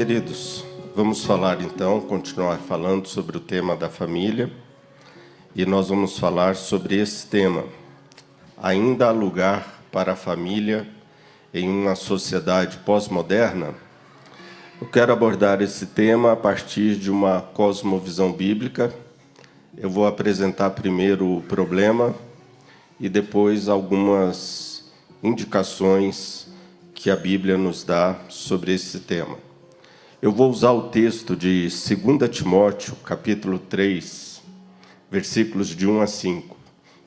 Queridos, vamos falar então, continuar falando sobre o tema da família, e nós vamos falar sobre esse tema. Ainda há lugar para a família em uma sociedade pós-moderna? Eu quero abordar esse tema a partir de uma cosmovisão bíblica. Eu vou apresentar primeiro o problema e depois algumas indicações que a Bíblia nos dá sobre esse tema. Eu vou usar o texto de 2 Timóteo, capítulo 3, versículos de 1 a 5.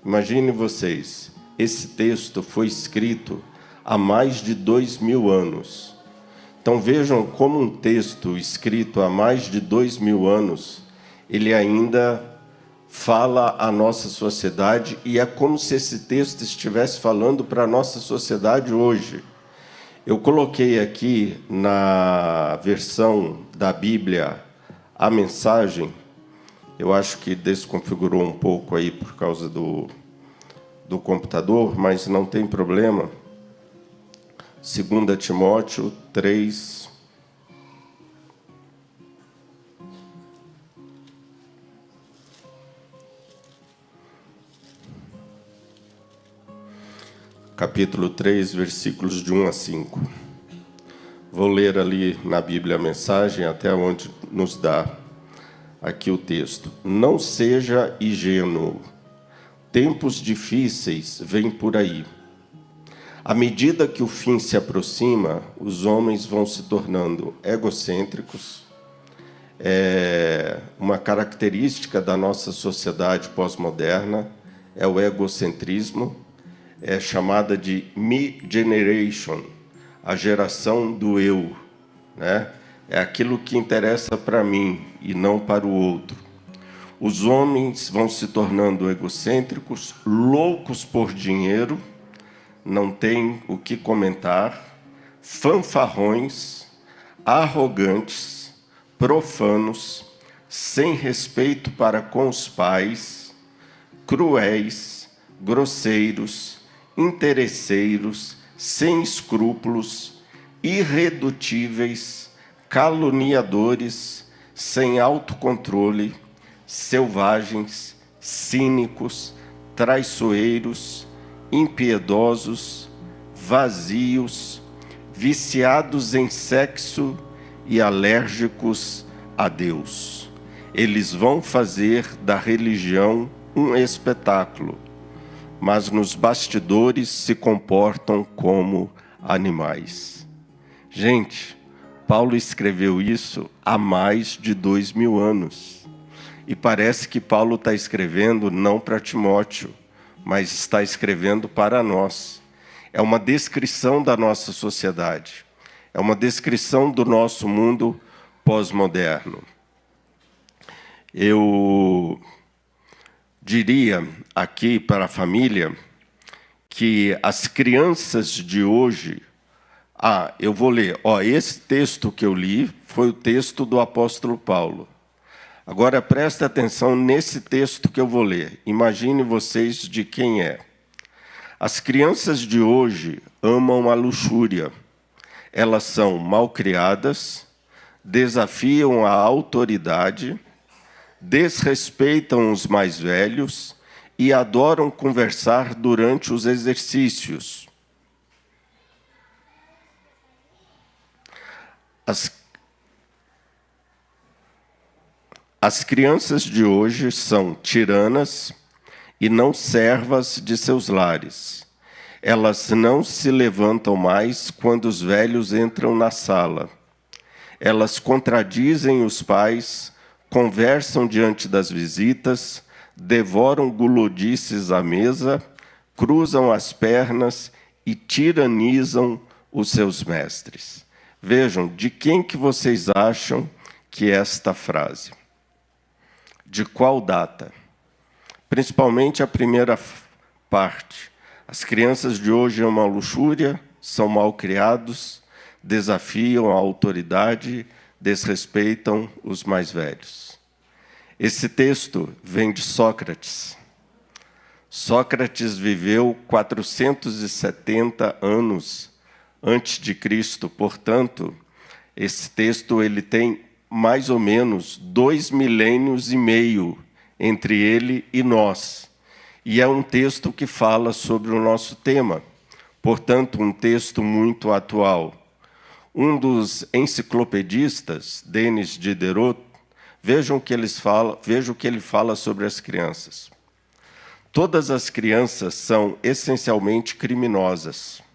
Imaginem vocês, esse texto foi escrito há mais de 2000 anos. Então vejam como um texto escrito há mais de 2000 anos, ele ainda fala à nossa sociedade, e é como se esse texto estivesse falando para a nossa sociedade hoje. Eu coloquei aqui na versão da Bíblia a mensagem. Eu acho que desconfigurou um pouco aí por causa do computador, mas não tem problema. 2 Timóteo 3. Capítulo 3, versículos de 1 a 5. Vou ler ali na Bíblia a mensagem até onde nos dá aqui o texto. Não seja ingênuo. Tempos difíceis vêm por aí. À medida que o fim se aproxima, os homens vão se tornando egocêntricos. Uma característica da nossa sociedade pós-moderna é o egocentrismo. É chamada de Me Generation, a geração do eu, né? É aquilo que interessa para mim e não para o outro. Os homens vão se tornando egocêntricos, loucos por dinheiro, não tem o que comentar, fanfarrões, arrogantes, profanos, sem respeito para com os pais, cruéis, grosseiros, interesseiros, sem escrúpulos, irredutíveis, caluniadores, sem autocontrole, selvagens, cínicos, traiçoeiros, impiedosos, vazios, viciados em sexo e alérgicos a Deus. Eles vão fazer da religião um espetáculo, mas nos bastidores se comportam como animais. Gente, Paulo escreveu isso há mais de 2000 anos. E parece que Paulo está escrevendo não para Timóteo, mas está escrevendo para nós. É uma descrição da nossa sociedade. É uma descrição do nosso mundo pós-moderno. Eu diria aqui para a família que as crianças de hoje... eu vou ler. Esse texto que eu li foi o texto do apóstolo Paulo. Agora, preste atenção nesse texto que eu vou ler. Imagine vocês de quem é. As crianças de hoje amam a luxúria. Elas são malcriadas, desafiam a autoridade, desrespeitam os mais velhos e adoram conversar durante os exercícios. As crianças de hoje são tiranas e não servas de seus lares. Elas não se levantam mais quando os velhos entram na sala. Elas contradizem os pais, conversam diante das visitas, devoram gulodices à mesa, cruzam as pernas e tiranizam os seus mestres. Vejam, de quem que vocês acham que é esta frase? De qual data? Principalmente a primeira parte. As crianças de hoje amam a luxúria, são malcriados, desafiam a autoridade, desrespeitam os mais velhos. Esse texto vem de Sócrates. Sócrates viveu 470 anos antes de Cristo, portanto, Esse texto ele tem mais ou menos 2,5 milênios entre ele e nós. E é um texto que fala sobre o nosso tema, portanto, um texto muito atual. Um dos enciclopedistas, Denis Diderot, vejam o que ele fala sobre as crianças. Todas as crianças são essencialmente criminosas.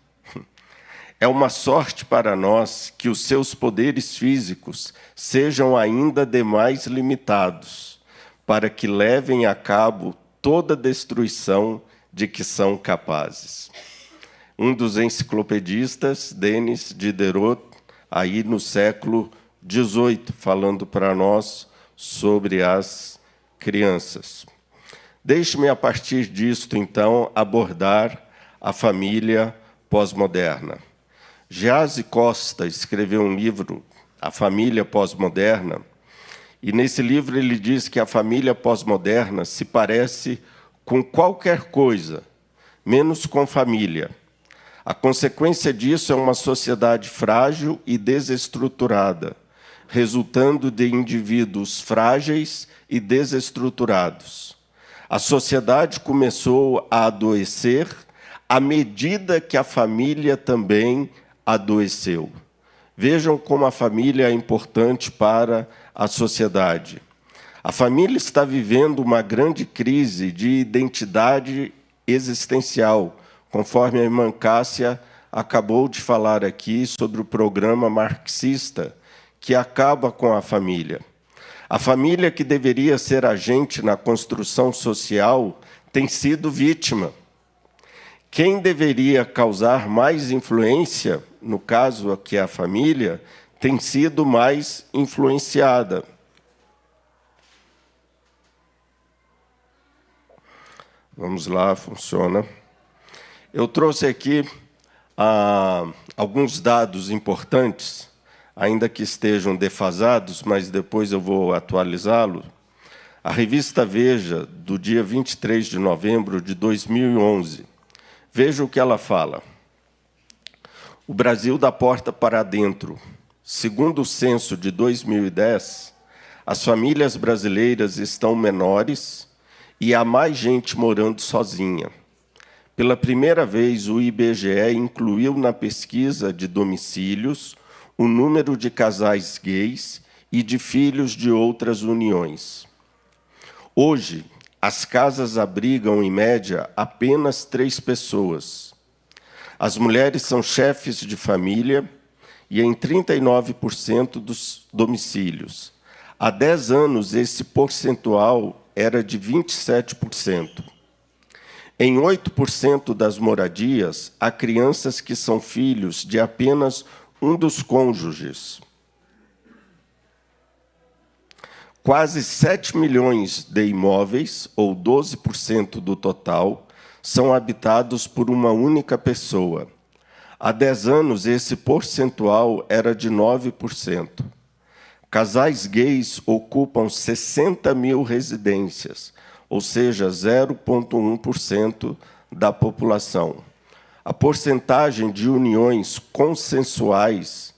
É uma sorte para nós que os seus poderes físicos sejam ainda demais limitados, para que levem a cabo toda a destruição de que são capazes. Um dos enciclopedistas, Denis Diderot, aí no século XVIII, falando para nós sobre as crianças. Deixe-me, a partir disto, então, abordar a família pós-moderna. Gease Costa escreveu um livro, A Família Pós-Moderna, e nesse livro ele diz que a família pós-moderna se parece com qualquer coisa, menos com família. A consequência disso é uma sociedade frágil e desestruturada, resultando de indivíduos frágeis e desestruturados. A sociedade começou a adoecer à medida que a família também adoeceu. Vejam como a família é importante para a sociedade. A família está vivendo uma grande crise de identidade existencial, conforme a irmã Cássia acabou de falar aqui sobre o programa marxista, que acaba com a família. A família, que deveria ser agente na construção social, tem sido vítima. Quem deveria causar mais influência, no caso aqui a família, tem sido mais influenciada. Vamos lá, funciona. Eu trouxe aqui alguns dados importantes, ainda que estejam defasados, mas depois eu vou atualizá-los. A revista Veja, do dia 23 de novembro de 2011, veja o que ela fala. O Brasil da porta para dentro. Segundo o censo de 2010, as famílias brasileiras estão menores e há mais gente morando sozinha. Pela primeira vez, o IBGE incluiu na pesquisa de domicílios o número de casais gays e de filhos de outras uniões. Hoje, as casas abrigam, em média, apenas 3 pessoas. As mulheres são chefes de família e em 39% dos domicílios. Há 10 anos, esse percentual era de 27%. Em 8% das moradias, há crianças que são filhos de apenas um dos cônjuges. Quase 7 milhões de imóveis, ou 12% do total, são habitados por uma única pessoa. Há 10 anos, esse percentual era de 9%. Casais gays ocupam 60 mil residências, ou seja, 0,1% da população. A porcentagem de uniões consensuais,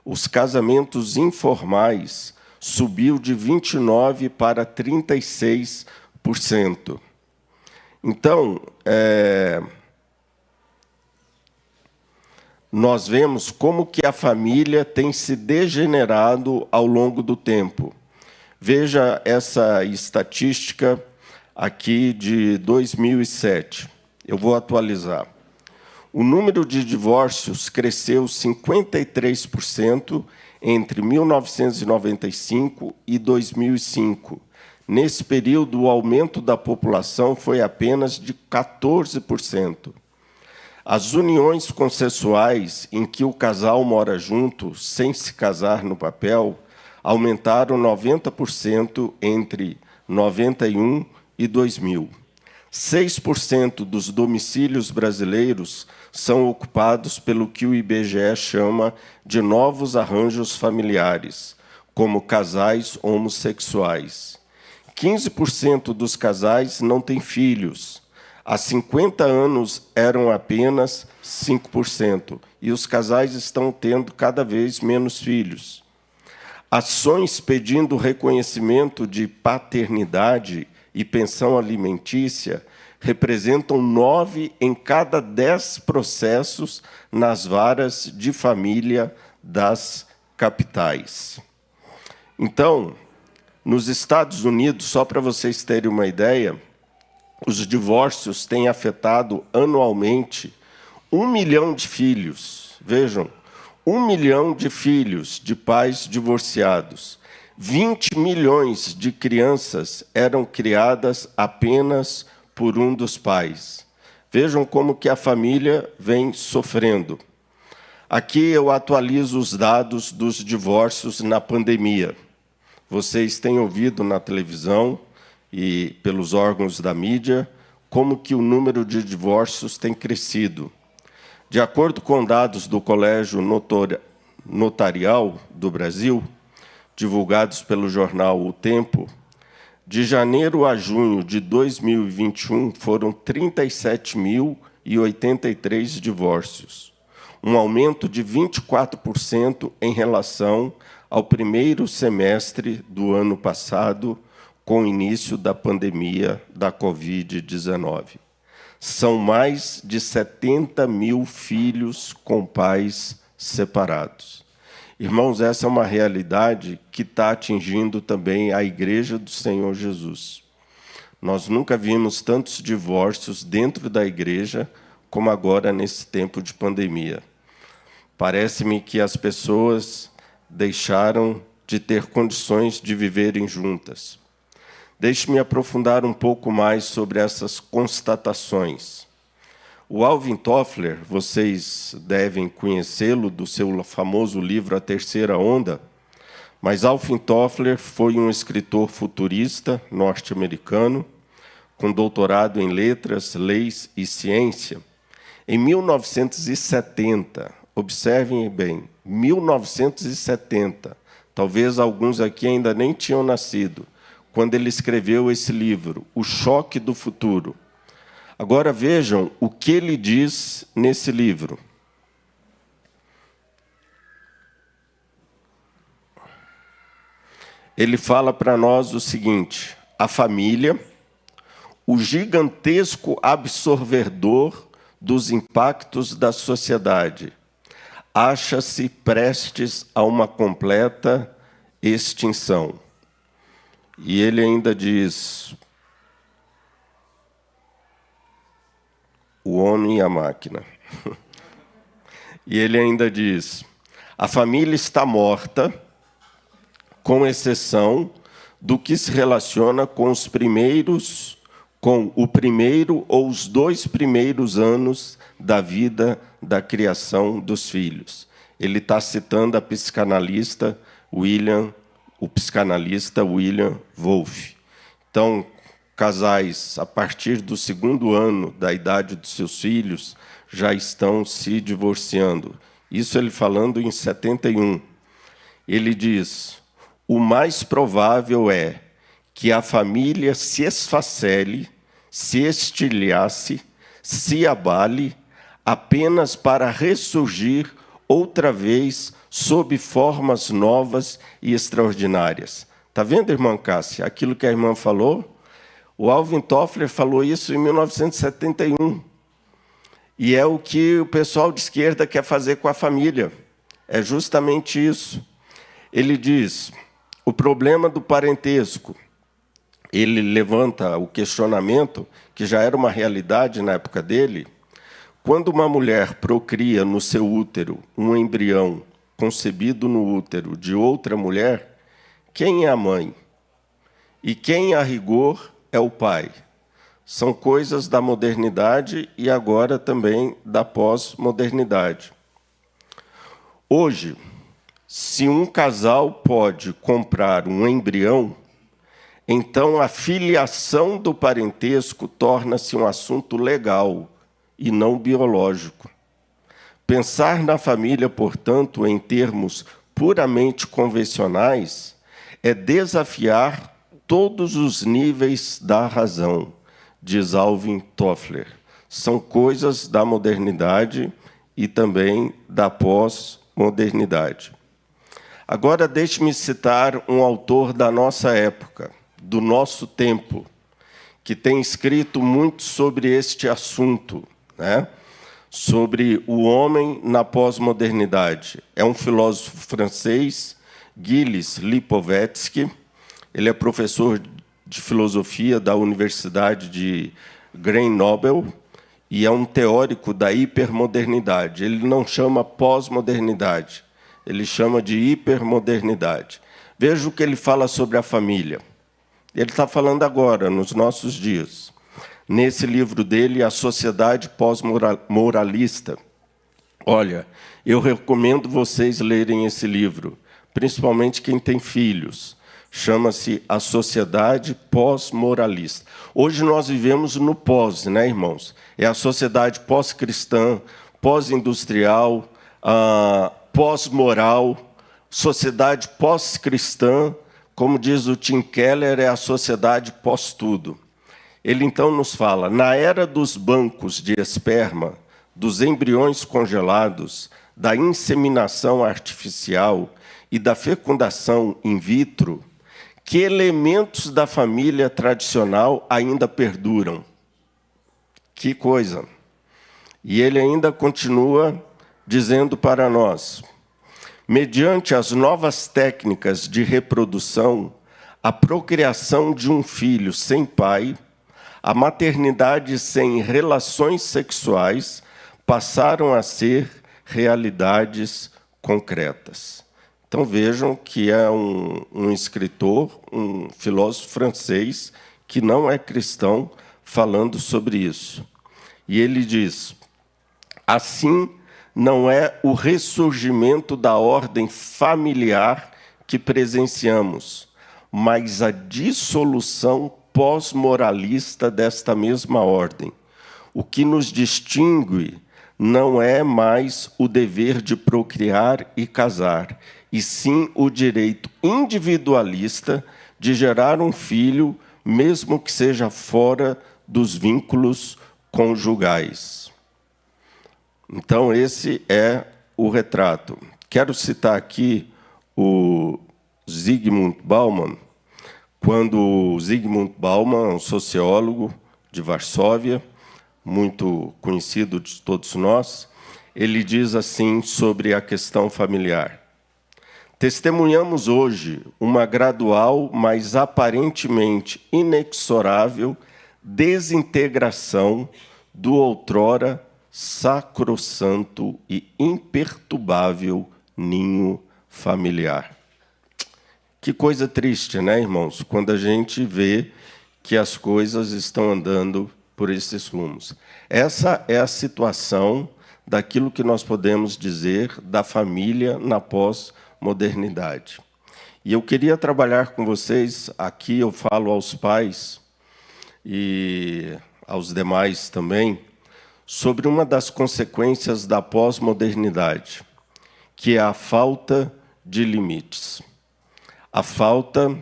os casamentos informais, subiu de 29% para 36%. Então, nós vemos como que a família tem se degenerado ao longo do tempo. Veja essa estatística aqui de 2007. Eu vou atualizar. O número de divórcios cresceu 53% entre 1995 e 2005. Nesse período, o aumento da população foi apenas de 14%. As uniões consensuais, em que o casal mora junto, sem se casar no papel, aumentaram 90% entre 91 e 2000. 6% dos domicílios brasileiros são ocupados pelo que o IBGE chama de novos arranjos familiares, como casais homossexuais. 15% dos casais não têm filhos. Há 50 anos eram apenas 5%, e os casais estão tendo cada vez menos filhos. Ações pedindo reconhecimento de paternidade e pensão alimentícia representam 9 em cada 10 processos nas varas de família das capitais. Então, nos Estados Unidos, só para vocês terem uma ideia, os divórcios têm afetado anualmente 1 milhão de filhos. Vejam, 1 milhão de filhos de pais divorciados. 20 milhões de crianças eram criadas apenas por um dos pais. Vejam como que a família vem sofrendo. Aqui eu atualizo os dados dos divórcios na pandemia. Vocês têm ouvido na televisão e pelos órgãos da mídia como que o número de divórcios tem crescido. De acordo com dados do Colégio Notarial do Brasil, divulgados pelo jornal O Tempo, de janeiro a junho de 2021, foram 37.083 divórcios, um aumento de 24% em relação ao primeiro semestre do ano passado, com o início da pandemia da Covid-19. São mais de 70 mil filhos com pais separados. Irmãos, essa é uma realidade que está atingindo também a Igreja do Senhor Jesus. Nós nunca vimos tantos divórcios dentro da igreja como agora nesse tempo de pandemia. Parece-me que as pessoas deixaram de ter condições de viverem juntas. Deixe-me aprofundar um pouco mais sobre essas constatações. O Alvin Toffler, vocês devem conhecê-lo do seu famoso livro A Terceira Onda, mas Alvin Toffler foi um escritor futurista norte-americano, com doutorado em letras, leis e ciência. Em 1970, observem bem, 1970, talvez alguns aqui ainda nem tinham nascido, quando ele escreveu esse livro, O Choque do Futuro. Agora vejam o que ele diz nesse livro. Ele fala para nós o seguinte: a família, o gigantesco absorvedor dos impactos da sociedade, acha-se prestes a uma completa extinção. E ele ainda diz: o homem e a máquina. E ele ainda diz: a família está morta, com exceção do que se relaciona com o primeiro ou os 2 primeiros anos da vida da criação dos filhos. Ele está citando o psicanalista William Wolff. Então, casais, a partir do 2º ano da idade dos seus filhos, já estão se divorciando. Isso ele falando em 71. Ele diz: o mais provável é que a família se esfacele, se estilhace, se abale, apenas para ressurgir outra vez sob formas novas e extraordinárias. Está vendo, irmã Cássia, aquilo que a irmã falou? O Alvin Toffler falou isso em 1971. E é o que o pessoal de esquerda quer fazer com a família. É justamente isso. Ele diz: o problema do parentesco. Ele levanta o questionamento, que já era uma realidade na época dele. Quando uma mulher procria no seu útero um embrião concebido no útero de outra mulher, quem é a mãe? E quem, a rigor, é o pai? São coisas da modernidade e agora também da pós-modernidade. Hoje, se um casal pode comprar um embrião, então a filiação do parentesco torna-se um assunto legal e não biológico. Pensar na família, portanto, em termos puramente convencionais, é desafiar todos os níveis da razão, diz Alvin Toffler. São coisas da modernidade e também da pós-modernidade. Agora, deixe-me citar um autor da nossa época, do nosso tempo, que tem escrito muito sobre este assunto, né? Sobre o homem na pós-modernidade. É um filósofo francês, Gilles Lipovetsky. Ele é professor de filosofia da Universidade de Grenoble e é um teórico da hipermodernidade. Ele não chama pós-modernidade, ele chama de hipermodernidade. Veja o que ele fala sobre a família. Ele está falando agora, nos nossos dias. Nesse livro dele, A Sociedade Pós-Moralista. Olha, eu recomendo vocês lerem esse livro, principalmente quem tem filhos. Chama-se A Sociedade Pós-Moralista. Hoje nós vivemos no pós, né, irmãos? É a sociedade pós-cristã, pós-industrial, pós-moral, sociedade pós-cristã, como diz o Tim Keller, é a sociedade pós-tudo. Ele, então, nos fala, na era dos bancos de esperma, dos embriões congelados, da inseminação artificial e da fecundação in vitro, que elementos da família tradicional ainda perduram? Que coisa! E ele ainda continua dizendo para nós, mediante as novas técnicas de reprodução, a procriação de um filho sem pai, a maternidade sem relações sexuais passaram a ser realidades concretas. Então vejam que é um escritor, um filósofo francês, que não é cristão, falando sobre isso. E ele diz, assim não é o ressurgimento da ordem familiar que presenciamos, mas a dissolução pós-moralista desta mesma ordem. O que nos distingue não é mais o dever de procriar e casar, e sim o direito individualista de gerar um filho, mesmo que seja fora dos vínculos conjugais. Então, esse é o retrato. Quero citar aqui o Zygmunt Bauman, quando Zygmunt Bauman, um sociólogo de Varsóvia, muito conhecido de todos nós, ele diz assim sobre a questão familiar. Testemunhamos hoje uma gradual, mas aparentemente inexorável, desintegração do outrora sacrossanto e imperturbável ninho familiar. Que coisa triste, né, irmãos? Quando a gente vê que as coisas estão andando por esses rumos. Essa é a situação daquilo que nós podemos dizer da família na pós-modernidade. E eu queria trabalhar com vocês, aqui eu falo aos pais e aos demais também, sobre uma das consequências da pós-modernidade, que é a falta de limites. A falta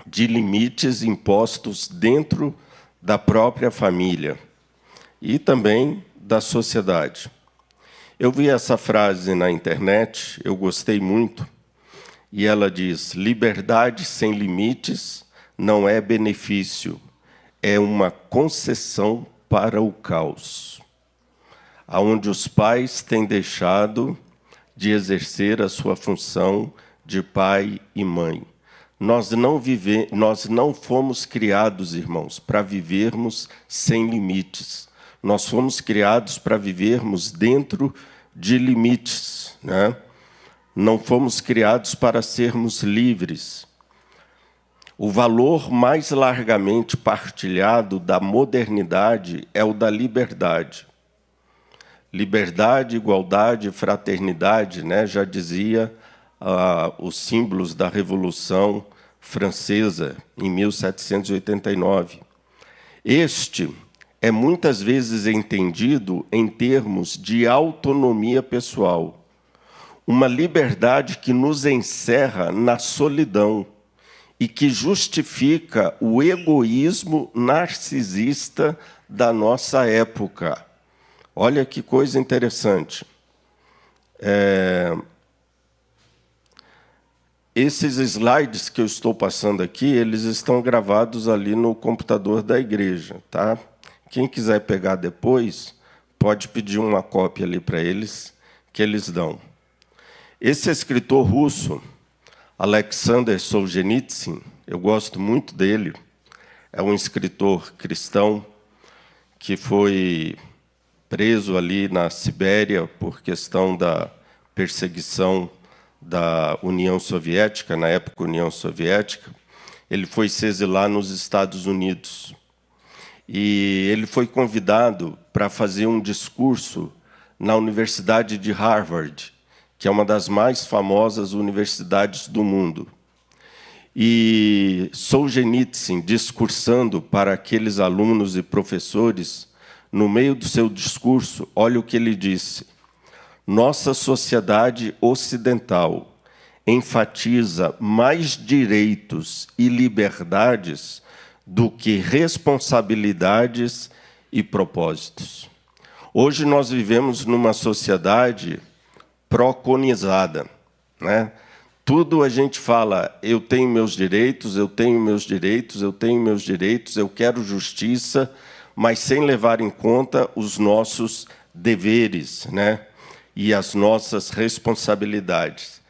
de limites impostos dentro da própria família e também da sociedade. Eu vi essa frase na internet, eu gostei muito, e ela diz, liberdade sem limites não é benefício, é uma concessão para o caos, aonde os pais têm deixado de exercer a sua função de pai e mãe. Nós não fomos criados, irmãos, para vivermos sem limites. Nós fomos criados para vivermos dentro de limites, né? Não fomos criados para sermos livres. O valor mais largamente partilhado da modernidade é o da liberdade. Liberdade, igualdade, fraternidade, né? Já dizia os símbolos da Revolução Francesa, em 1789. Este é muitas vezes entendido em termos de autonomia pessoal, uma liberdade que nos encerra na solidão e que justifica o egoísmo narcisista da nossa época. Olha que coisa interessante. Esses slides que eu estou passando aqui, eles estão gravados ali no computador da igreja, tá? Quem quiser pegar depois, pode pedir uma cópia ali para eles, que eles dão. Esse escritor russo, Alexander Solzhenitsyn, eu gosto muito dele, é um escritor cristão que foi preso ali na Sibéria por questão da perseguição da União Soviética, na época União Soviética. Ele foi se exilar nos Estados Unidos. E ele foi convidado para fazer um discurso na Universidade de Harvard, que é uma das mais famosas universidades do mundo. E Solzhenitsyn, discursando para aqueles alunos e professores, no meio do seu discurso, olha o que ele disse: nossa sociedade ocidental enfatiza mais direitos e liberdades do que responsabilidades e propósitos. Hoje nós vivemos numa sociedade proconizada, né? Tudo a gente fala, eu tenho meus direitos, eu tenho meus direitos, eu tenho meus direitos, eu quero justiça, mas sem levar em conta os nossos deveres, né? E as nossas responsabilidades.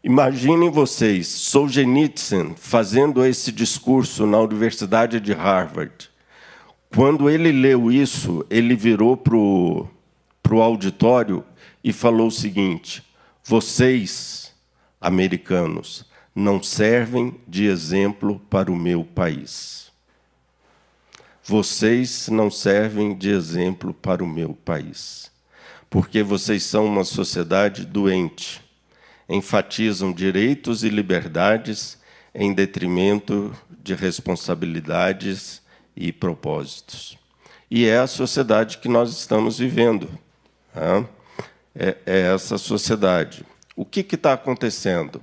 Imaginem vocês, Solzhenitsyn fazendo esse discurso na Universidade de Harvard. Quando ele leu isso, ele virou para o auditório e falou o seguinte: vocês, americanos, não servem de exemplo para o meu país. Vocês não servem de exemplo para o meu país, porque vocês são uma sociedade doente, enfatizam direitos e liberdades em detrimento de responsabilidades e propósitos. E é a sociedade que nós estamos vivendo. Tá? É essa sociedade. O que está acontecendo?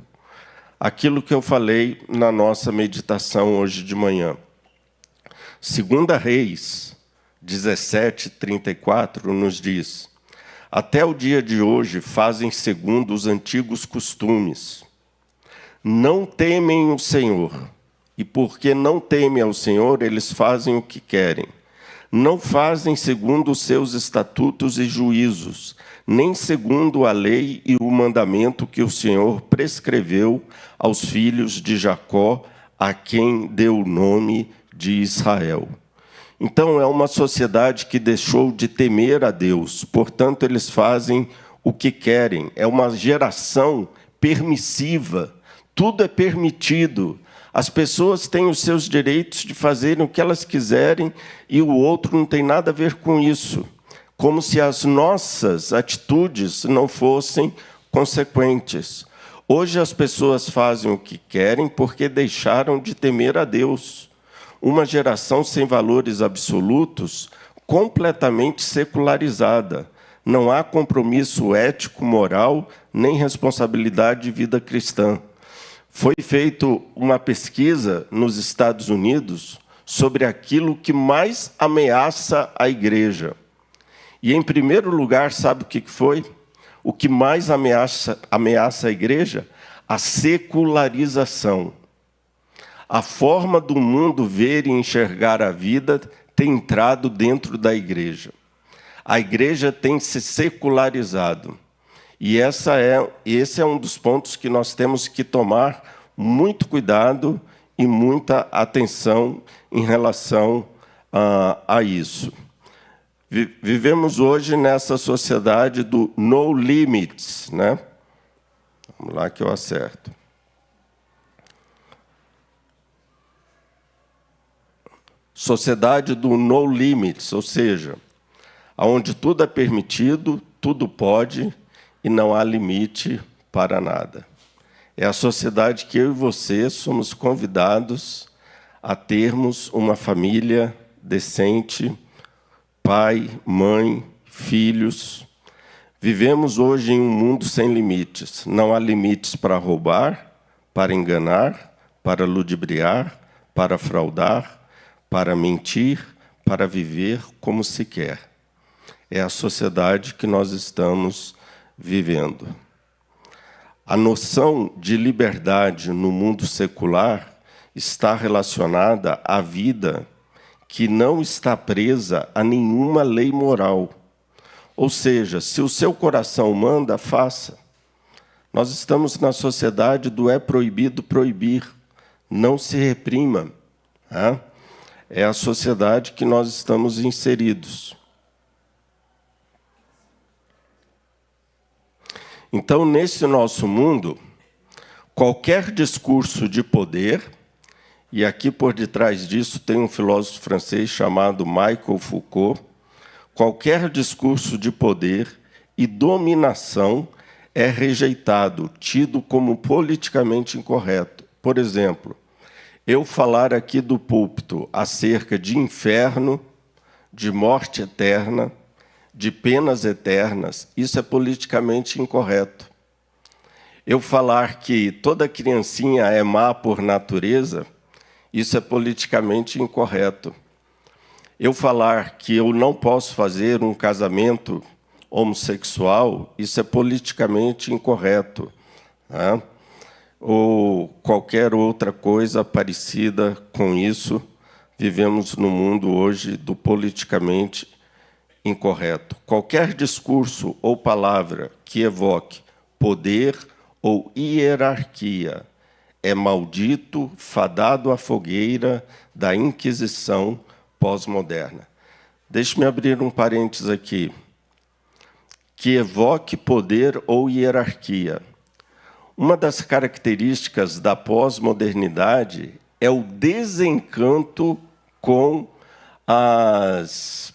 Aquilo que eu falei na nossa meditação hoje de manhã. 2 Reis 17:34 nos diz: até o dia de hoje fazem segundo os antigos costumes. Não temem o Senhor, e porque não temem ao Senhor, eles fazem o que querem. Não fazem segundo os seus estatutos e juízos, nem segundo a lei e o mandamento que o Senhor prescreveu aos filhos de Jacó, a quem deu o nome de Israel. Então, é uma sociedade que deixou de temer a Deus, portanto, eles fazem o que querem. É uma geração permissiva, tudo é permitido. As pessoas têm os seus direitos de fazerem o que elas quiserem e o outro não tem nada a ver com isso. Como se as nossas atitudes não fossem consequentes. Hoje as pessoas fazem o que querem porque deixaram de temer a Deus. Uma geração sem valores absolutos, completamente secularizada. Não há compromisso ético, moral, nem responsabilidade de vida cristã. Foi feita uma pesquisa nos Estados Unidos sobre aquilo que mais ameaça a igreja. E, em primeiro lugar, sabe o que foi? O que mais ameaça a igreja? A secularização. A forma do mundo ver e enxergar a vida tem entrado dentro da igreja. A igreja tem se secularizado. E esse é um dos pontos que nós temos que tomar muito cuidado e muita atenção em relação a isso. Vivemos hoje nessa sociedade do no limits, né? Vamos lá que eu acerto. Sociedade do no limits, ou seja, onde tudo é permitido, tudo pode e não há limite para nada. É a sociedade que eu e você somos convidados a termos uma família decente, pai, mãe, filhos. Vivemos hoje em um mundo sem limites. Não há limites para roubar, para enganar, para ludibriar, para fraudar, para mentir, para viver como se quer. É a sociedade que nós estamos vivendo. A noção de liberdade no mundo secular está relacionada à vida que não está presa a nenhuma lei moral. Ou seja, se o seu coração manda, faça. Nós estamos na sociedade do é proibido proibir, não se reprima. É a sociedade que nós estamos inseridos. Então, nesse nosso mundo, qualquer discurso de poder, e aqui por detrás disso tem um filósofo francês chamado Michel Foucault, qualquer discurso de poder e dominação é rejeitado, tido como politicamente incorreto. Por exemplo, eu falar aqui do púlpito acerca de inferno, de morte eterna, de penas eternas, isso é politicamente incorreto. Eu falar que toda criancinha é má por natureza, isso é politicamente incorreto. Eu falar que eu não posso fazer um casamento homossexual, isso é politicamente incorreto. Ou qualquer outra coisa parecida com isso, vivemos no mundo hoje do politicamente incorreto. Qualquer discurso ou palavra que evoque poder ou hierarquia é maldito, fadado à fogueira da Inquisição pós-moderna. Deixe-me abrir um parênteses aqui. Que evoque poder ou hierarquia. Uma das características da pós-modernidade é o desencanto com as...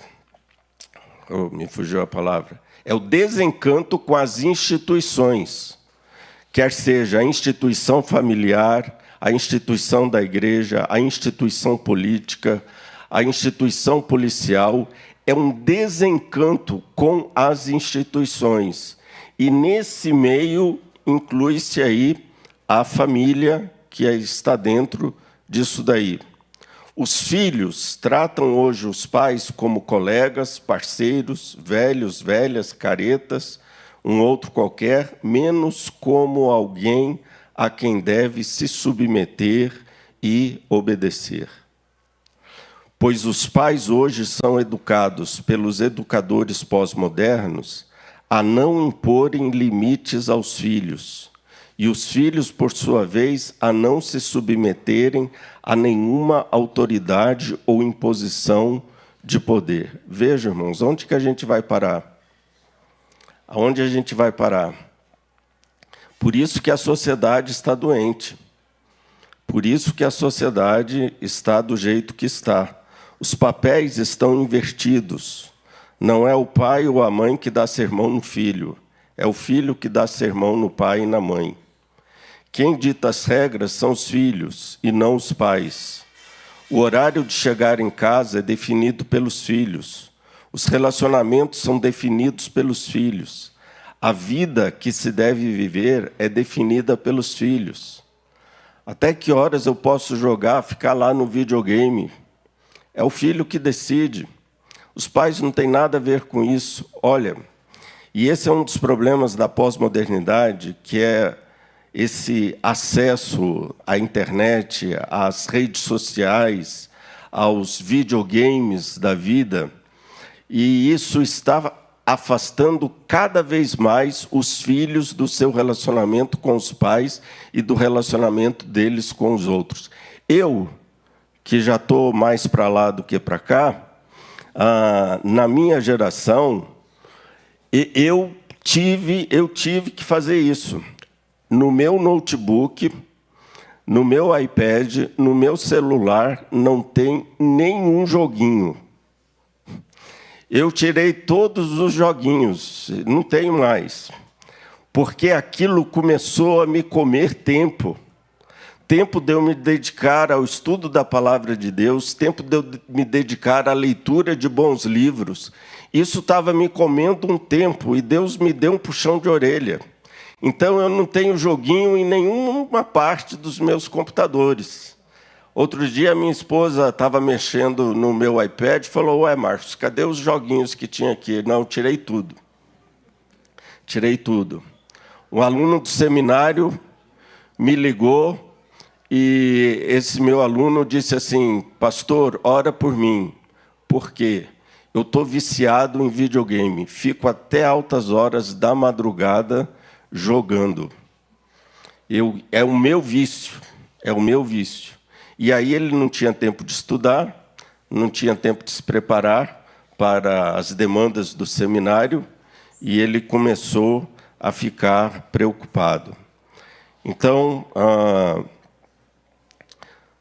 me fugiu a palavra. É o desencanto com as instituições, quer seja a instituição familiar, a instituição da igreja, a instituição política, a instituição policial. É um desencanto com as instituições. E, nesse meio, inclui-se aí a família que está dentro disso daí. Os filhos tratam hoje os pais como colegas, parceiros, velhos, velhas, caretas, um outro qualquer, menos como alguém a quem deve se submeter e obedecer. Pois os pais hoje são educados pelos educadores pós-modernos a não imporem limites aos filhos, e os filhos, por sua vez, a não se submeterem a nenhuma autoridade ou imposição de poder. Veja, irmãos, onde que a gente vai parar? Aonde a gente vai parar? Por isso que a sociedade está doente. Por isso que a sociedade está do jeito que está. Os papéis estão invertidos. Não é o pai ou a mãe que dá sermão no filho, é o filho que dá sermão no pai e na mãe. Quem dita as regras são os filhos e não os pais. O horário de chegar em casa é definido pelos filhos. Os relacionamentos são definidos pelos filhos. A vida que se deve viver é definida pelos filhos. Até que horas eu posso jogar, ficar lá no videogame? É o filho que decide. Os pais não têm nada a ver com isso. Olha, e esse é um dos problemas da pós-modernidade, que é esse acesso à internet, às redes sociais, aos videogames da vida, e isso está afastando cada vez mais os filhos do seu relacionamento com os pais e do relacionamento deles com os outros. Eu, que já estou mais para lá do que para cá, na minha geração, eu tive que fazer isso. No meu notebook, no meu iPad, no meu celular, não tem nenhum joguinho. Eu tirei todos os joguinhos, não tenho mais. Porque aquilo começou a me comer tempo. Tempo de eu me dedicar ao estudo da palavra de Deus, tempo de eu me dedicar à leitura de bons livros. Isso estava me comendo um tempo, e Deus me deu um puxão de orelha. Então, eu não tenho joguinho em nenhuma parte dos meus computadores. Outro dia, minha esposa estava mexendo no meu iPad e falou: ué, Marcos, cadê os joguinhos que tinha aqui? Não, tirei tudo. Tirei tudo. Um aluno do seminário me ligou e esse meu aluno disse assim: pastor, ora por mim. Por quê? Eu estou viciado em videogame. Fico até altas horas da madrugada jogando. É o meu vício. É o meu vício. E aí ele não tinha tempo de estudar, não tinha tempo de se preparar para as demandas do seminário, e ele começou a ficar preocupado. Então,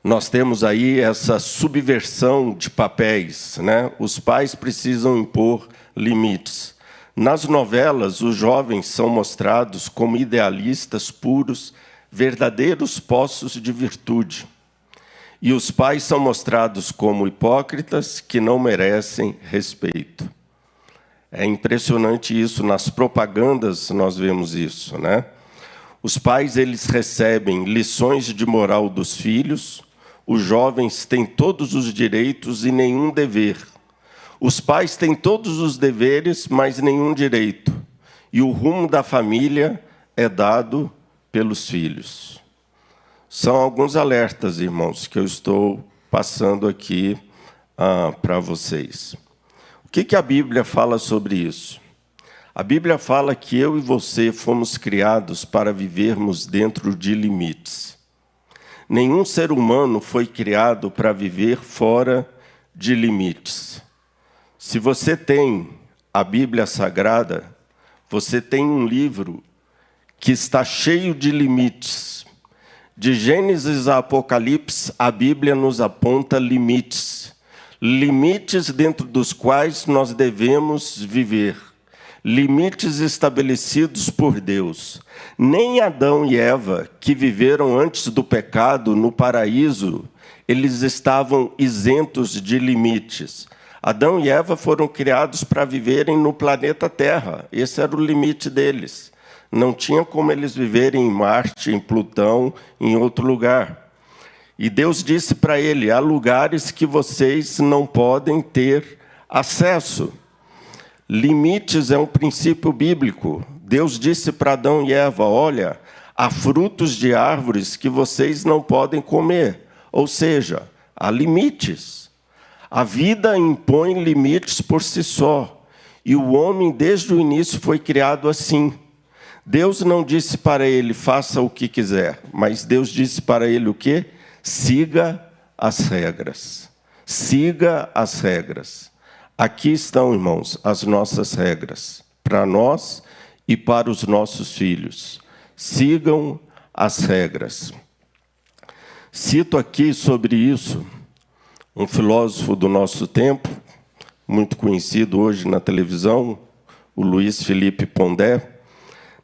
nós temos aí essa subversão de papéis, né? Os pais precisam impor limites. Nas novelas, os jovens são mostrados como idealistas puros, verdadeiros poços de virtude. E os pais são mostrados como hipócritas que não merecem respeito. É impressionante isso, nas propagandas nós vemos isso, né? Os pais, eles recebem lições de moral dos filhos, os jovens têm todos os direitos e nenhum dever. Os pais têm todos os deveres, mas nenhum direito. E o rumo da família é dado pelos filhos. São alguns alertas, irmãos, que eu estou passando aqui para vocês. O que a Bíblia fala sobre isso? A Bíblia fala que eu e você fomos criados para vivermos dentro de limites. Nenhum ser humano foi criado para viver fora de limites. Se você tem a Bíblia Sagrada, você tem um livro que está cheio de limites. De Gênesis a Apocalipse, a Bíblia nos aponta limites. Limites dentro dos quais nós devemos viver. Limites estabelecidos por Deus. Nem Adão e Eva, que viveram antes do pecado no paraíso, eles estavam isentos de limites. Adão e Eva foram criados para viverem no planeta Terra. Esse era o limite deles. Não tinha como eles viverem em Marte, em Plutão, em outro lugar. E Deus disse para ele: há lugares que vocês não podem ter acesso. Limites é um princípio bíblico. Deus disse para Adão e Eva: olha, há frutos de árvores que vocês não podem comer. Ou seja, há limites. A vida impõe limites por si só. E o homem, desde o início, foi criado assim. Deus não disse para ele: faça o que quiser. Mas Deus disse para ele o quê? Siga as regras. Siga as regras. Aqui estão, irmãos, as nossas regras. Para nós e para os nossos filhos. Sigam as regras. Cito aqui sobre isso um filósofo do nosso tempo, muito conhecido hoje na televisão, o Luiz Felipe Pondé,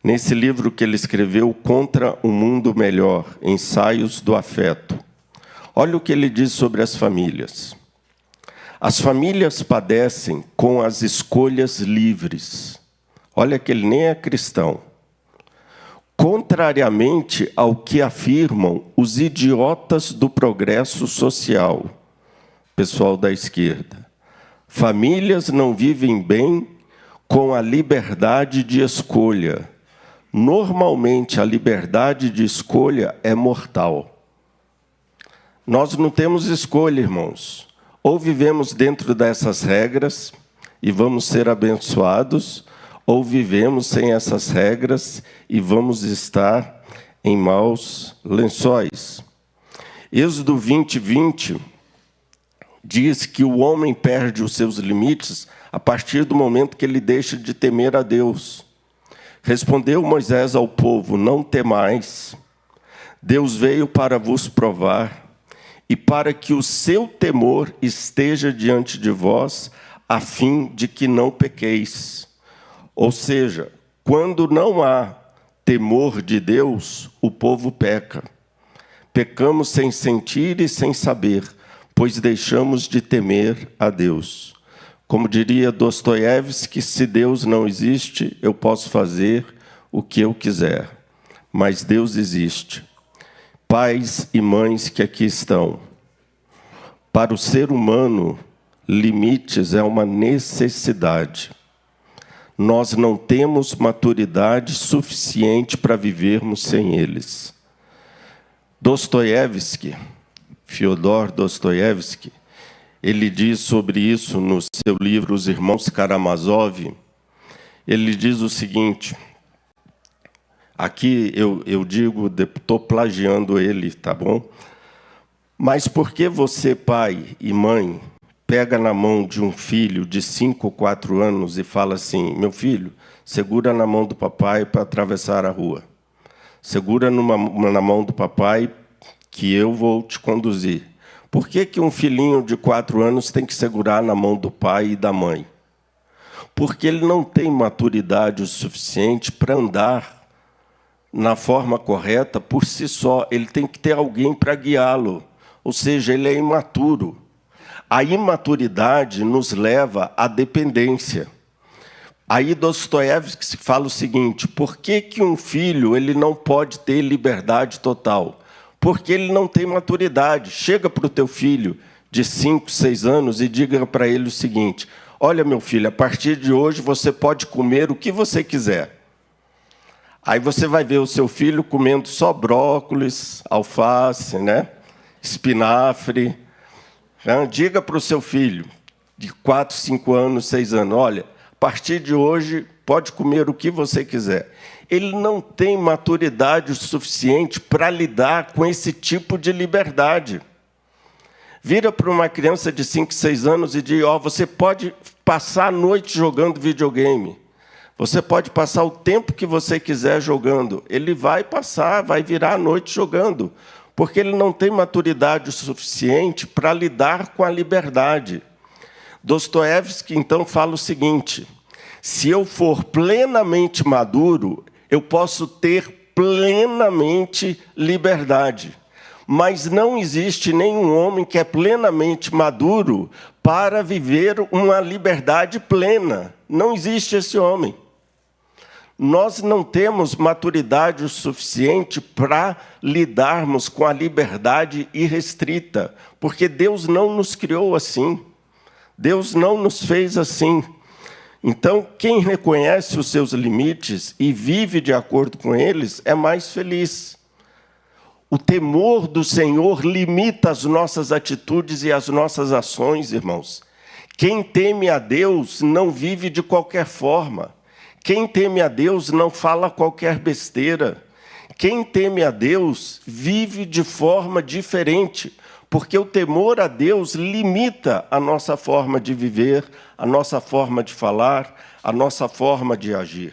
nesse livro que ele escreveu, Contra um Mundo Melhor, Ensaios do Afeto. Olha o que ele diz sobre as famílias. As famílias padecem com as escolhas livres. Olha que ele nem é cristão. Contrariamente ao que afirmam os idiotas do progresso social, pessoal da esquerda. Famílias não vivem bem com a liberdade de escolha. Normalmente, a liberdade de escolha é mortal. Nós não temos escolha, irmãos. Ou vivemos dentro dessas regras e vamos ser abençoados, ou vivemos sem essas regras e vamos estar em maus lençóis. Êxodo 20:20 diz que o homem perde os seus limites a partir do momento que ele deixa de temer a Deus. Respondeu Moisés ao povo: não temais, Deus veio para vos provar, e para que o seu temor esteja diante de vós, a fim de que não pequeis. Ou seja, quando não há temor de Deus, o povo peca. Pecamos sem sentir e sem saber, pois deixamos de temer a Deus. Como diria Dostoiévski, se Deus não existe, eu posso fazer o que eu quiser, mas Deus existe. Pais e mães que aqui estão, para o ser humano, limites é uma necessidade. Nós não temos maturidade suficiente para vivermos sem eles. Dostoiévski, Fyodor Dostoiévski, ele diz sobre isso no seu livro Os Irmãos Karamazov. Ele diz o seguinte, aqui eu digo, estou plagiando ele, tá bom? Mas por que você, pai e mãe, pega na mão de um filho de 5 ou 4 anos e fala assim, meu filho, segura na mão do papai para atravessar a rua. Segura na mão do papai que eu vou te conduzir. Por que um filhinho de 4 anos tem que segurar na mão do pai e da mãe? Porque ele não tem maturidade o suficiente para andar na forma correta por si só. Ele tem que ter alguém para guiá-lo. Ou seja, ele é imaturo. A imaturidade nos leva à dependência. Aí Dostoiévski fala o seguinte, por que um filho ele não pode ter liberdade total? Porque ele não tem maturidade. Chega para o teu filho de 5, 6 anos e diga para ele o seguinte, olha, meu filho, a partir de hoje você pode comer o que você quiser. Aí você vai ver o seu filho comendo só brócolis, alface, né? Espinafre. Diga para o seu filho, de 4, 5 anos, 6 anos, olha, a partir de hoje, pode comer o que você quiser. Ele não tem maturidade suficiente para lidar com esse tipo de liberdade. Vira para uma criança de 5, 6 anos e diz, você pode passar a noite jogando videogame. Você pode passar o tempo que você quiser jogando. Ele vai passar, vai virar a noite jogando. Porque ele não tem maturidade suficiente para lidar com a liberdade. Dostoiévski, então, fala o seguinte, se eu for plenamente maduro, eu posso ter plenamente liberdade. Mas não existe nenhum homem que é plenamente maduro para viver uma liberdade plena. Não existe esse homem. Nós não temos maturidade o suficiente para lidarmos com a liberdade irrestrita, porque Deus não nos criou assim. Deus não nos fez assim. Então, quem reconhece os seus limites e vive de acordo com eles é mais feliz. O temor do Senhor limita as nossas atitudes e as nossas ações, irmãos. Quem teme a Deus não vive de qualquer forma. Quem teme a Deus não fala qualquer besteira. Quem teme a Deus vive de forma diferente, porque o temor a Deus limita a nossa forma de viver, a nossa forma de falar, a nossa forma de agir.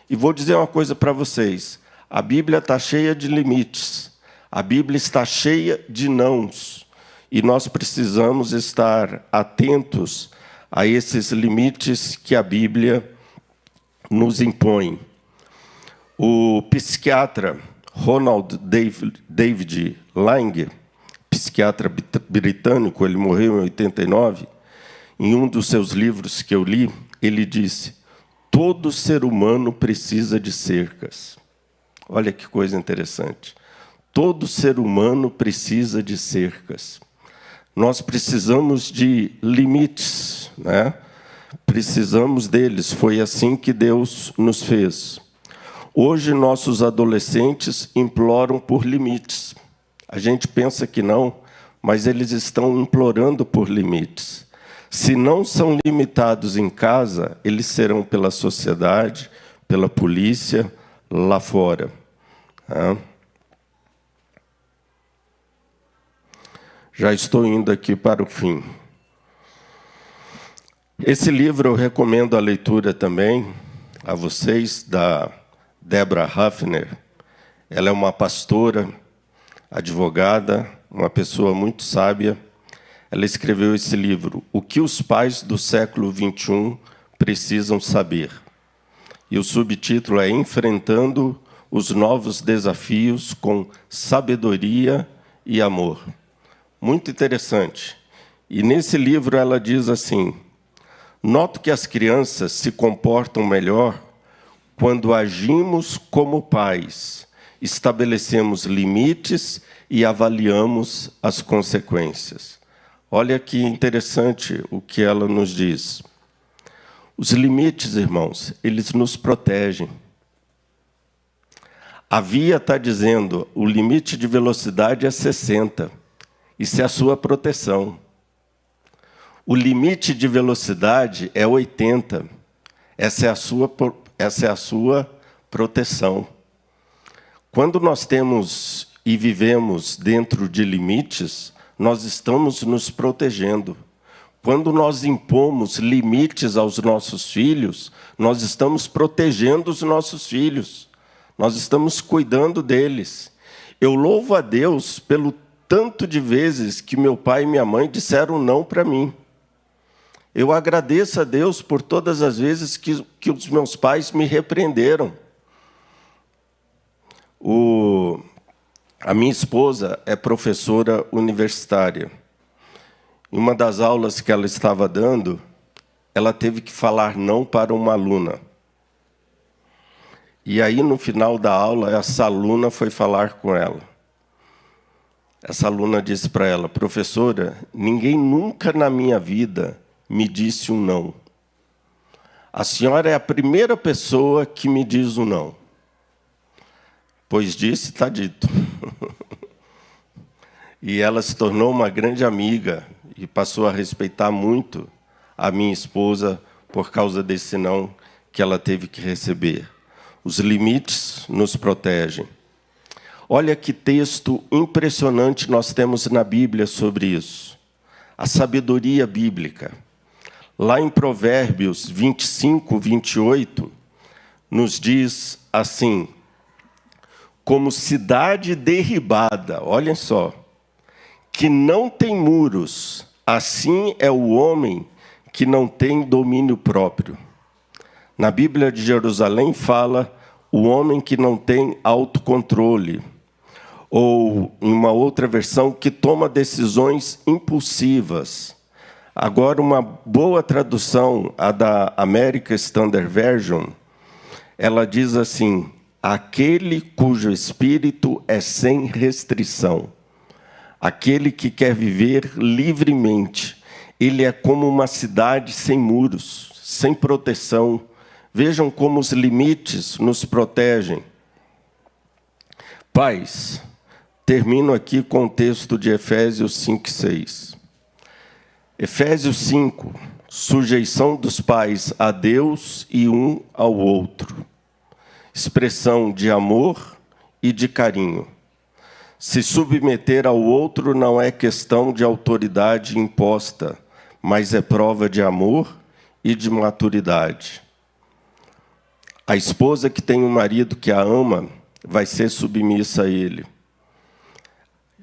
E vou dizer uma coisa para vocês, a Bíblia está cheia de limites, a Bíblia está cheia de nãos, e nós precisamos estar atentos a esses limites que a Bíblia nos impõe. O psiquiatra Ronald David Lange, psiquiatra britânico, ele morreu em 89, em um dos seus livros que eu li, ele disse, todo ser humano precisa de cercas. Olha que coisa interessante. Todo ser humano precisa de cercas. Nós precisamos de limites, né? Precisamos deles, foi assim que Deus nos fez. Hoje, nossos adolescentes imploram por limites. A gente pensa que não, mas eles estão implorando por limites. Se não são limitados em casa, eles serão pela sociedade, pela polícia, lá fora. Já estou indo aqui para o fim. Esse livro eu recomendo a leitura também a vocês, da Deborah Ruffner. Ela é uma pastora, advogada, uma pessoa muito sábia. Ela escreveu esse livro, O que os pais do século XXI precisam saber. E o subtítulo é Enfrentando os novos desafios com sabedoria e amor. Muito interessante. E nesse livro ela diz assim, noto que as crianças se comportam melhor quando agimos como pais, estabelecemos limites e avaliamos as consequências. Olha que interessante o que ela nos diz. Os limites, irmãos, eles nos protegem. A via está dizendo, o limite de velocidade é 60. Isso é a sua proteção. O limite de velocidade é 80. Essa é a sua proteção. Quando nós temos e vivemos dentro de limites, nós estamos nos protegendo. Quando nós impomos limites aos nossos filhos, nós estamos protegendo os nossos filhos. Nós estamos cuidando deles. Eu louvo a Deus pelo tanto de vezes que meu pai e minha mãe disseram não para mim. Eu agradeço a Deus por todas as vezes que os meus pais me repreenderam. A minha esposa é professora universitária. Em uma das aulas que ela estava dando, ela teve que falar não para uma aluna. E aí, no final da aula, essa aluna foi falar com ela. Essa aluna disse para ela, professora, ninguém nunca na minha vida me disse um não. A senhora é a primeira pessoa que me diz um não. Pois disse, está dito. E ela se tornou uma grande amiga e passou a respeitar muito a minha esposa por causa desse não que ela teve que receber. Os limites nos protegem. Olha que texto impressionante nós temos na Bíblia sobre isso. A sabedoria bíblica. Lá em Provérbios 25, 28, nos diz assim, como cidade derribada, olhem só, que não tem muros, assim é o homem que não tem domínio próprio. Na Bíblia de Jerusalém fala o homem que não tem autocontrole, ou, em uma outra versão, que toma decisões impulsivas. Agora, uma boa tradução, a da American Standard Version, ela diz assim, aquele cujo espírito é sem restrição, aquele que quer viver livremente, ele é como uma cidade sem muros, sem proteção. Vejam como os limites nos protegem. Pais, termino aqui com o texto de Efésios 5:6. Efésios 5, sujeição dos pais a Deus e um ao outro. Expressão de amor e de carinho. Se submeter ao outro não é questão de autoridade imposta, mas é prova de amor e de maturidade. A esposa que tem um marido que a ama vai ser submissa a ele.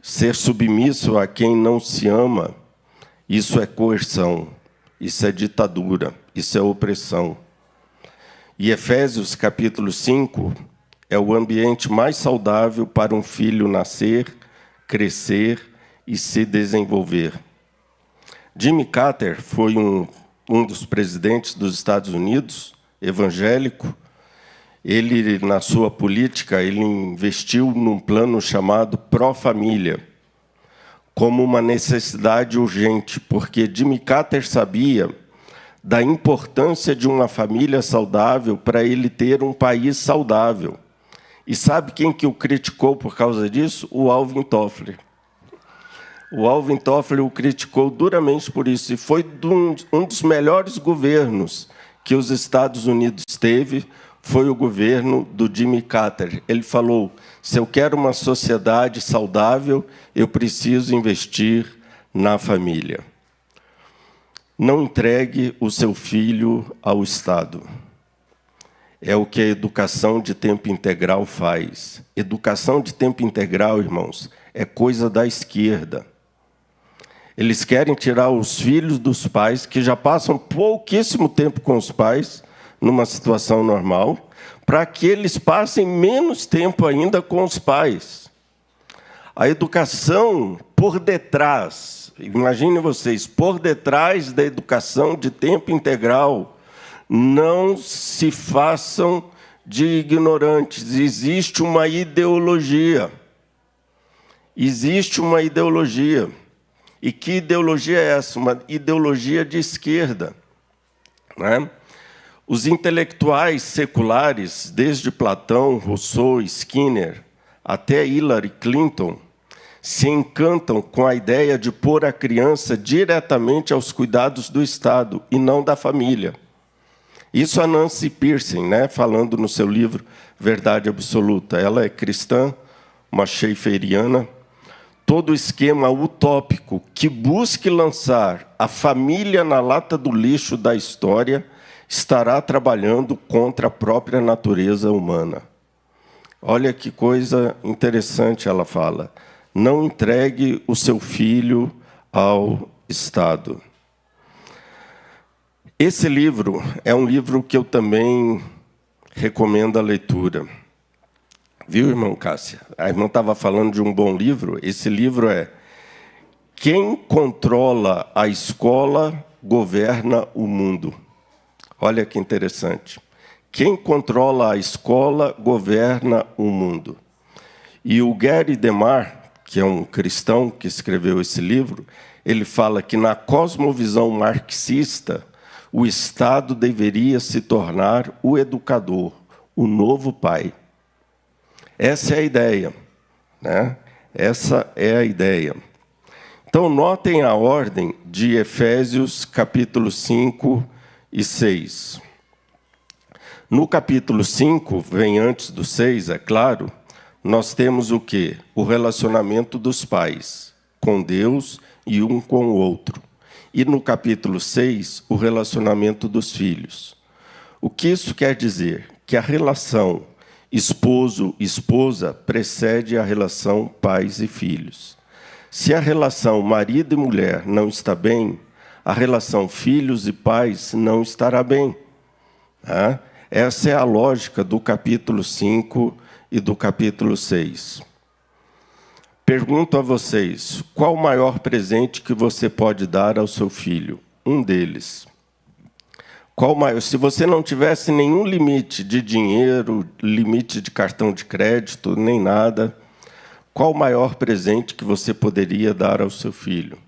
Ser submisso a quem não se ama, isso é coerção, isso é ditadura, isso é opressão. E Efésios capítulo 5 é o ambiente mais saudável para um filho nascer, crescer e se desenvolver. Jimmy Carter foi um dos presidentes dos Estados Unidos, evangélico. Ele, na sua política, ele investiu num plano chamado Pró-Família, como uma necessidade urgente, porque Jimmy Carter sabia da importância de uma família saudável para ele ter um país saudável. E sabe quem que o criticou por causa disso? O Alvin Toffler. O Alvin Toffler o criticou duramente por isso, e foi um dos melhores governos que os Estados Unidos teve, foi o governo do Jimmy Carter. Ele falou, se eu quero uma sociedade saudável, eu preciso investir na família. Não entregue o seu filho ao Estado. É o que a educação de tempo integral faz. Educação de tempo integral, irmãos, é coisa da esquerda. Eles querem tirar os filhos dos pais, que já passam pouquíssimo tempo com os pais, numa situação normal, para que eles passem menos tempo ainda com os pais. A educação por detrás, imaginem vocês, por detrás da educação de tempo integral, não se façam de ignorantes. Existe uma ideologia. Existe uma ideologia. E que ideologia é essa? Uma ideologia de esquerda, né? Os intelectuais seculares, desde Platão, Rousseau, Skinner, até Hillary Clinton, se encantam com a ideia de pôr a criança diretamente aos cuidados do Estado e não da família. Isso a Nancy Pearson, né, falando no seu livro Verdade Absoluta. Ela é cristã, uma schaefferiana. Todo esquema utópico que busque lançar a família na lata do lixo da história estará trabalhando contra a própria natureza humana. Olha que coisa interessante ela fala. Não entregue o seu filho ao Estado. Esse livro é um livro que eu também recomendo a leitura. Viu, irmão Cássia? A irmã estava falando de um bom livro. Esse livro é Quem Controla a Escola Governa o Mundo. Olha que interessante. Quem controla a escola governa o mundo. E o Gary DeMar, que é um cristão que escreveu esse livro, ele fala que na cosmovisão marxista, o Estado deveria se tornar o educador, o novo pai. Essa é a ideia, né? Essa é a ideia. Então, notem a ordem de Efésios, capítulo 5 e 6. No capítulo 5, vem antes do 6, é claro, nós temos o quê? O relacionamento dos pais com Deus e um com o outro. E no capítulo 6, o relacionamento dos filhos. O que isso quer dizer? Que a relação esposo-esposa precede a relação pais e filhos. Se a relação marido e mulher não está bem, a relação filhos e pais não estará bem. Tá? Essa é a lógica do capítulo 5 e do capítulo 6. Pergunto a vocês, qual o maior presente que você pode dar ao seu filho? Um deles. Qual maior? Se você não tivesse nenhum limite de dinheiro, limite de cartão de crédito, nem nada, qual o maior presente que você poderia dar ao seu filho?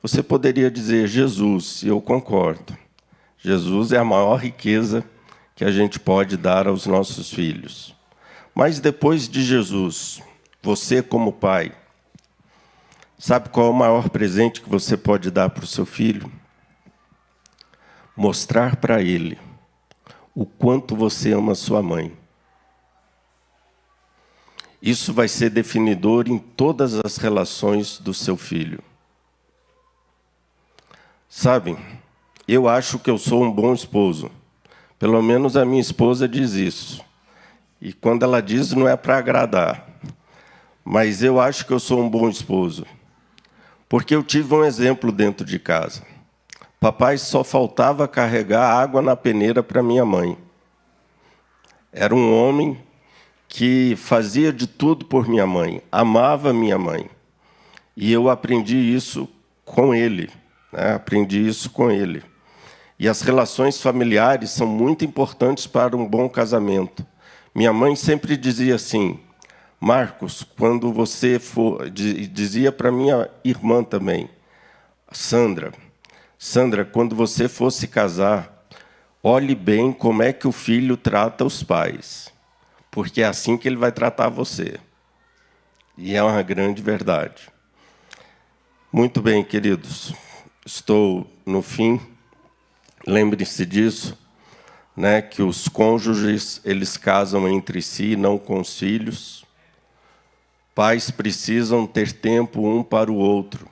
Você poderia dizer Jesus, e eu concordo. Jesus é a maior riqueza que a gente pode dar aos nossos filhos. Mas depois de Jesus, você como pai, sabe qual é o maior presente que você pode dar para o seu filho? Mostrar para ele o quanto você ama sua mãe. Isso vai ser definidor em todas as relações do seu filho. Sabem, eu acho que eu sou um bom esposo. Pelo menos a minha esposa diz isso. E quando ela diz, não é para agradar. Mas eu acho que eu sou um bom esposo. Porque eu tive um exemplo dentro de casa. Papai só faltava carregar água na peneira para minha mãe. Era um homem que fazia de tudo por minha mãe, amava minha mãe. E eu aprendi isso com ele, né? Aprendi isso com ele. E as relações familiares são muito importantes para um bom casamento. Minha mãe sempre dizia assim, Marcos, quando você for... Dizia para minha irmã também, Sandra, quando você for se casar, olhe bem como é que o filho trata os pais, porque é assim que ele vai tratar você. E é uma grande verdade. Muito bem, queridos. Estou no fim. Lembre-se disso, né, que os cônjuges, eles casam entre si, não com os filhos. Pais precisam ter tempo um para o outro.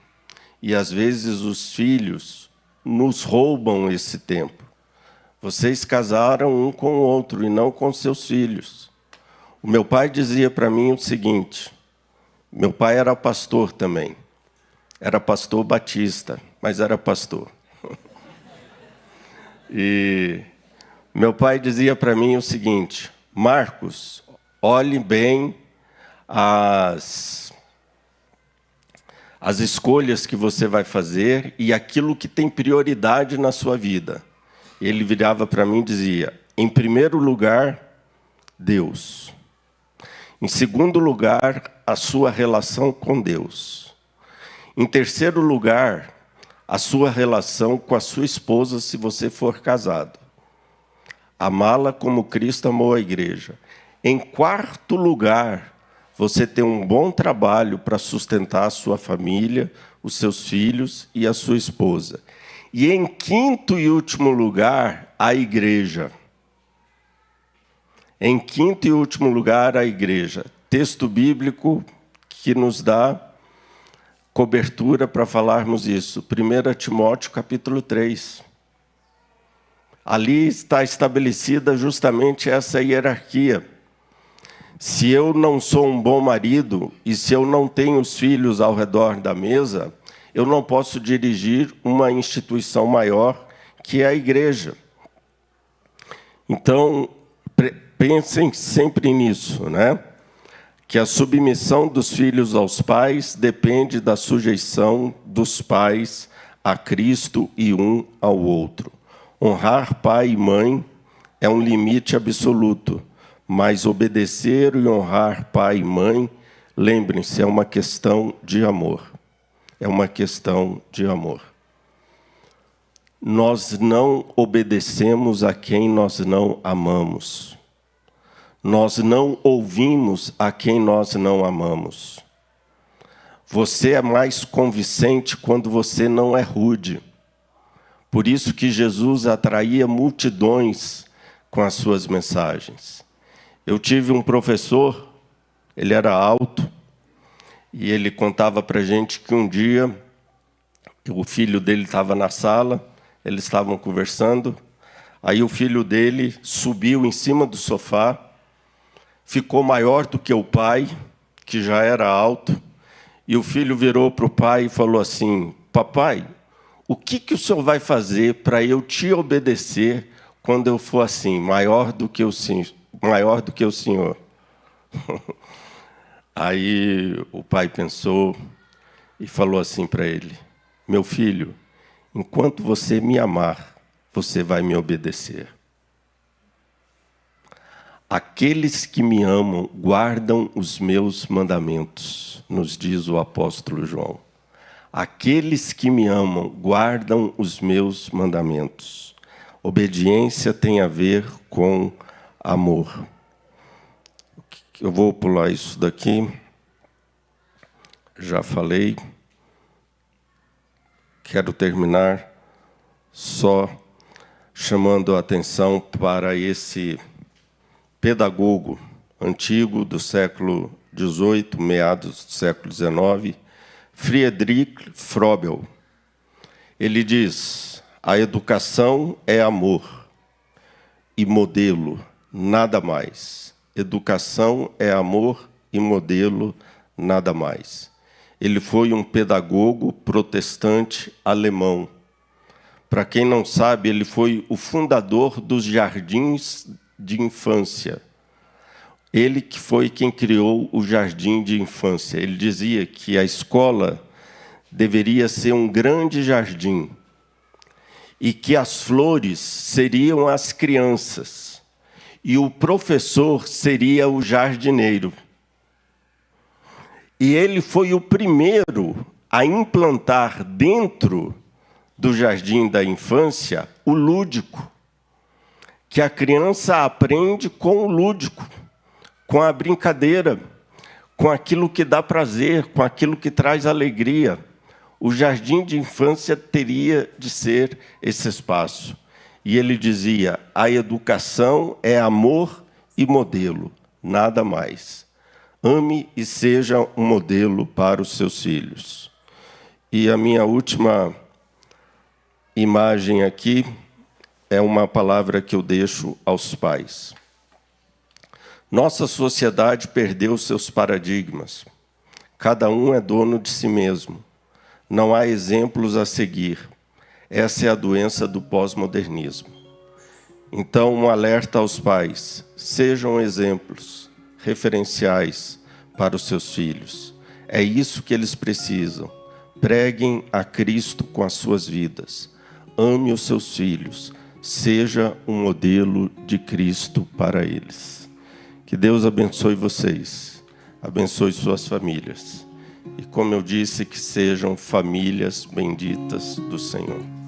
E, às vezes, os filhos nos roubam esse tempo. Vocês casaram um com o outro e não com seus filhos. O meu pai dizia para mim o seguinte, meu pai era pastor também. Era pastor batista, mas era pastor. E meu pai dizia para mim o seguinte, Marcos, olhe bem as escolhas que você vai fazer e aquilo que tem prioridade na sua vida. Ele virava para mim e dizia, em primeiro lugar, Deus. Em segundo lugar, a sua relação com Deus. Em terceiro lugar, a sua relação com a sua esposa, se você for casado. Amá-la como Cristo amou a igreja. Em quarto lugar, você ter um bom trabalho para sustentar a sua família, os seus filhos e a sua esposa. E em quinto e último lugar, a igreja. Em quinto e último lugar, a igreja. Texto bíblico que nos dá cobertura para falarmos isso. 1 Timóteo, capítulo 3. Ali está estabelecida justamente essa hierarquia. Se eu não sou um bom marido e se eu não tenho os filhos ao redor da mesa, eu não posso dirigir uma instituição maior que é a igreja. Então, pensem sempre nisso, né? Que a submissão dos filhos aos pais depende da sujeição dos pais a Cristo e um ao outro. Honrar pai e mãe é um limite absoluto, mas obedecer e honrar pai e mãe, lembrem-se, é uma questão de amor. É uma questão de amor. Nós não obedecemos a quem nós não amamos. Nós não ouvimos a quem nós não amamos. Você é mais convincente quando você não é rude. Por isso que Jesus atraía multidões com as suas mensagens. Eu tive um professor, ele era alto, e ele contava para a gente que um dia o filho dele estava na sala, eles estavam conversando, aí o filho dele subiu em cima do sofá, ficou maior do que o pai, que já era alto, e o filho virou para o pai e falou assim: papai, o que o senhor vai fazer para eu te obedecer quando eu for assim, maior do que o senhor? Aí o pai pensou e falou assim para ele: meu filho, enquanto você me amar, você vai me obedecer. Aqueles que me amam guardam os meus mandamentos, nos diz o apóstolo João. Aqueles que me amam guardam os meus mandamentos. Obediência tem a ver com amor. Eu vou pular isso daqui. Já falei. Quero terminar só chamando a atenção para esse pedagogo antigo do século XVIII, meados do século XIX, Friedrich Frobel. Ele diz: a educação é amor e modelo, nada mais. Educação é amor e modelo, nada mais. Ele foi um pedagogo protestante alemão. Para quem não sabe, ele foi o fundador dos jardins de infância. Ele que foi quem criou o jardim de infância. Ele dizia que a escola deveria ser um grande jardim e que as flores seriam as crianças e o professor seria o jardineiro. E ele foi o primeiro a implantar dentro do jardim da infância o lúdico, que a criança aprende com o lúdico, com a brincadeira, com aquilo que dá prazer, com aquilo que traz alegria. O jardim de infância teria de ser esse espaço. E ele dizia: a educação é amor e modelo, nada mais. Ame e seja um modelo para os seus filhos. E a minha última imagem aqui é uma palavra que eu deixo aos pais. Nossa sociedade perdeu seus paradigmas. Cada um é dono de si mesmo. Não há exemplos a seguir. Essa é a doença do pós-modernismo. Então, um alerta aos pais: sejam exemplos, referenciais para os seus filhos. É isso que eles precisam. Preguem a Cristo com as suas vidas. Ame os seus filhos. Seja um modelo de Cristo para eles. Que Deus abençoe vocês, abençoe suas famílias. E como eu disse, que sejam famílias benditas do Senhor.